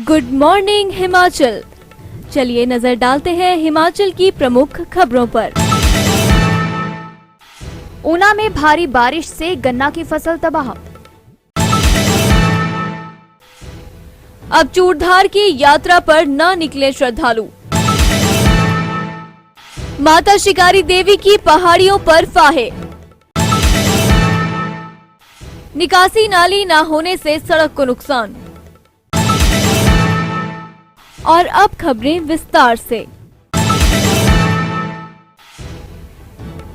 Good morning Himachal. चलिए नजर डालते हैं हिमाचल की प्रमुख खबरों पर। ऊना में भारी बारिश से गन्ना की फसल तबाह। अब चूड़धार की यात्रा पर न निकले श्रद्धालु। माता शिकारी देवी की पहाड़ियों पर फाहे। निकासी नाली न होने से सड़क को नुकसान। और अब खबरें विस्तार से।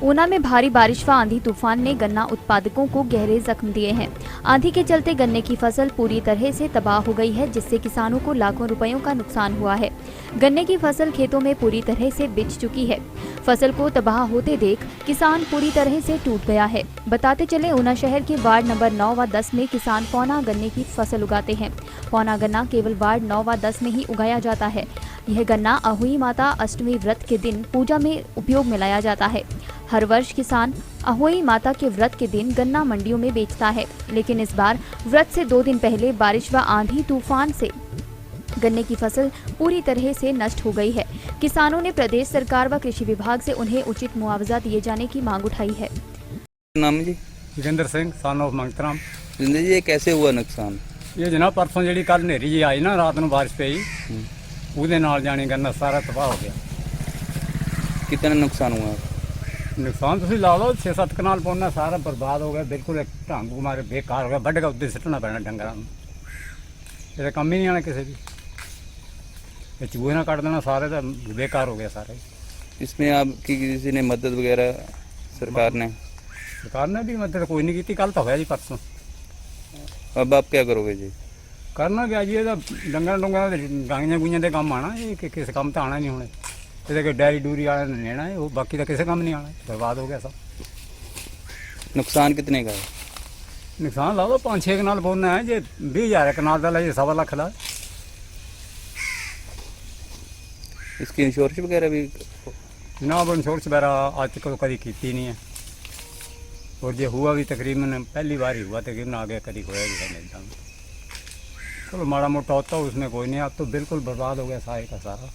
ऊना में भारी बारिश व आंधी तूफान ने गन्ना उत्पादकों को गहरे जख्म दिए हैं। आंधी के चलते गन्ने की फसल पूरी तरह से तबाह हो गई है, जिससे किसानों को लाखों रुपयों का नुकसान हुआ है। गन्ने की फसल खेतों में पूरी तरह से बिछ चुकी है। फसल को तबाह होते देख किसान पूरी तरह से टूट गया है। बताते चले, ऊना शहर के वार्ड नंबर 9 व 10 में किसान पौना गन्ने की फसल उगाते हैं। पौना गन्ना केवल वार्ड 9 व 10 में ही उगाया जाता है। यह गन्ना अहोई माता अष्टमी व्रत के दिन पूजा में उपयोग में लाया जाता है। हर वर्ष किसान अहोई माता के व्रत के दिन गन्ना मंडियों में बेचता है, लेकिन इस बार व्रत से 2 दिन पहले बारिश व आंधी तूफान से गन्ने की फसल पूरी तरह से नष्ट हो गई है। किसानों ने प्रदेश सरकार व कृषि विभाग से उन्हें उचित मुआवजा दिए जाने की मांग उठाई है। नाम जी? Joginder Singh son of Mangatram. जिंदर जी, ये कैसे हुआ नुकसान? ये जनाब परसों जी कल नेरी जी आई ना, रात में बारिश पे ਉਹਦੇ ਨਾਲ ਜਾਣੀ गन्ना सारा तबाह हो गया। कितना नुकसान हुआ? नुकसान तुम ला लो 6-7 कनाल पौना सारा बर्बाद हो गया, बिल्कुल एक ढंग मारे बेकार हो गया। ਵੱਢ ਕੇ ਉੱਤੇ ਸਿੱਟਣਾ ਪੈਣਾ ਡੰਗਰਾਂ ਨੂੰ, ਇਹਦਾ ਕੰਮ ਹੀ नहीं आना किसी भी। ये चूहे ना काट देना सारे, तो बेकार हो गया सारे। इसमें आपकी किसी ने मदद वगैरह सरकार ने भी मदद कोई नहीं की। कल तो होया जी परसों। अब आप क्या करोगे जी? करना क्या जी, ਇਹਦਾ ਡੰਗਰਾਂ ਗਾਈਆਂ ਗੁਈਆਂ ਦੇ ਕੰਮ ਆਣਾ, ਇਹ ਕਿਸੇ ਕੰਮ ਤਾਂ ਆਣਾ नहीं ਹੁਣ। ਇਹਦੇ ਕੋਈ ਡੈਰੀ ਡੂਰੀ ਵਾਲੇ ਨੇ ਲੈਣਾ है, वो बाकी तो किसी काम नहीं आना। बर्बाद हो गया सब। नुकसान कितने का है? नुकसान ला लो 5-6 कनाल बोना है। जे 20,000 कनाल का ला, 1.25 लाख ला। इसकी इंश्योरेंस वगैरह भी? जनाब इंश्योरेंस वगैरह आज तक कभी की नहीं है, और जो हुआ भी तकरीबन पहली बार ही हुआ, तकरीबन आगे कभी होया भी नहीं। चलो माड़ा मोटा होता उसमें कोई नहीं। अब तो बिल्कुल बर्बाद हो गया सारे का सारा।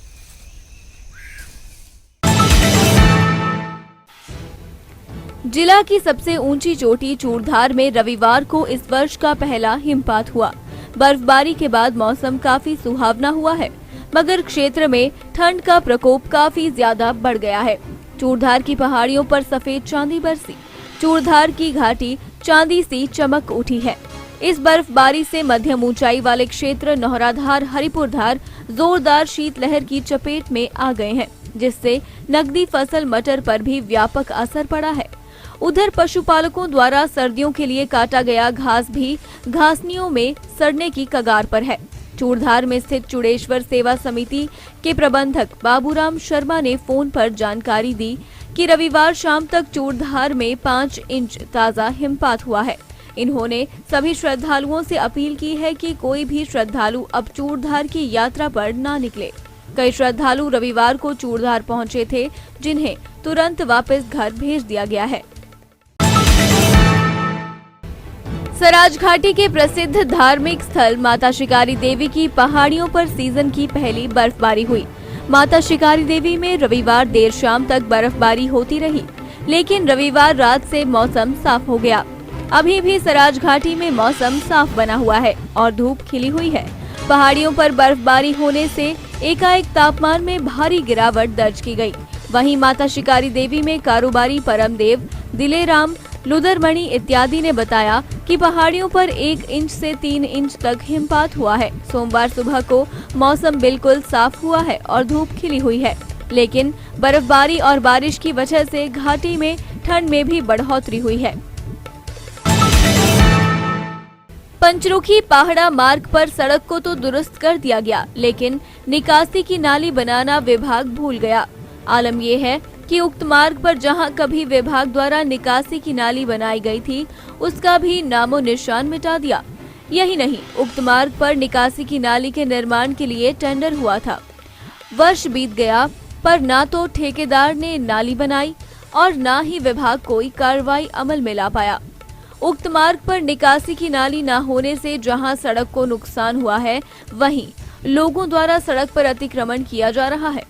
जिला की सबसे ऊंची चोटी चूड़धार में रविवार को इस वर्ष का पहला हिमपात हुआ। बर्फबारी के बाद मौसम काफी सुहावना हुआ है, मगर क्षेत्र में ठंड का प्रकोप काफी ज्यादा बढ़ गया है। चूड़धार की पहाड़ियों पर सफेद चांदी बरसी। चूड़धार की घाटी चांदी सी चमक उठी है। इस बर्फबारी से मध्यम ऊंचाई वाले क्षेत्र नौहराधार, हरिपुरधार जोरदार शीतलहर की चपेट में आ गए हैं, जिससे नकदी फसल मटर पर भी व्यापक असर पड़ा है। उधर पशुपालकों द्वारा सर्दियों के लिए काटा गया घास भी घासनियों में सड़ने की कगार पर है। चूड़धार में स्थित चूड़ेश्वर सेवा समिति के प्रबंधक बाबूराम शर्मा ने फोन पर जानकारी दी कि रविवार शाम तक चूड़धार में 5 इंच ताजा हिमपात हुआ है। इन्होंने सभी श्रद्धालुओं से अपील की है कि कोई भी श्रद्धालु अब चूड़धार की यात्रा पर न निकले। कई श्रद्धालु रविवार को चूड़धार पहुंचे थे, जिन्हें तुरंत वापस घर भेज दिया गया है। सराज घाटी के प्रसिद्ध धार्मिक स्थल माता शिकारी देवी की पहाड़ियों पर सीजन की पहली बर्फबारी हुई। माता शिकारी देवी में रविवार देर शाम तक बर्फबारी होती रही, लेकिन रविवार रात से मौसम साफ हो गया। अभी भी सराज घाटी में मौसम साफ बना हुआ है और धूप खिली हुई है। पहाड़ियों पर बर्फबारी होने से एकाएक तापमान में भारी गिरावट दर्ज की गई। वहीं माता शिकारी देवी में कारोबारी परमदेव, दिलेराम, लुदरमणि इत्यादि ने बताया कि पहाड़ियों पर 1 इंच से 3 इंच तक हिमपात हुआ है। सोमवार सुबह को मौसम बिल्कुल साफ हुआ है और धूप खिली हुई है, लेकिन बर्फबारी और बारिश की वजह से घाटी में ठंड में भी बढ़ोतरी हुई है। पंचरुखी पहाड़ा मार्ग पर सड़क को तो दुरुस्त कर दिया गया, लेकिन निकासी की नाली बनाना विभाग भूल गया। आलम यह है कि उक्त मार्ग पर जहां कभी विभाग द्वारा निकासी की नाली बनाई गई थी, उसका भी नामो निशान मिटा दिया। यही नहीं, उक्त मार्ग पर निकासी की नाली के निर्माण के लिए टेंडर हुआ था। वर्ष बीत गया, पर ना तो ठेकेदार ने नाली बनाई और ना ही विभाग कोई कार्रवाई अमल में ला पाया। उक्त मार्ग पर निकासी की नाली न होने से जहां सड़क को नुकसान हुआ है, वहीं लोगों द्वारा सड़क पर अतिक्रमण किया जा रहा है।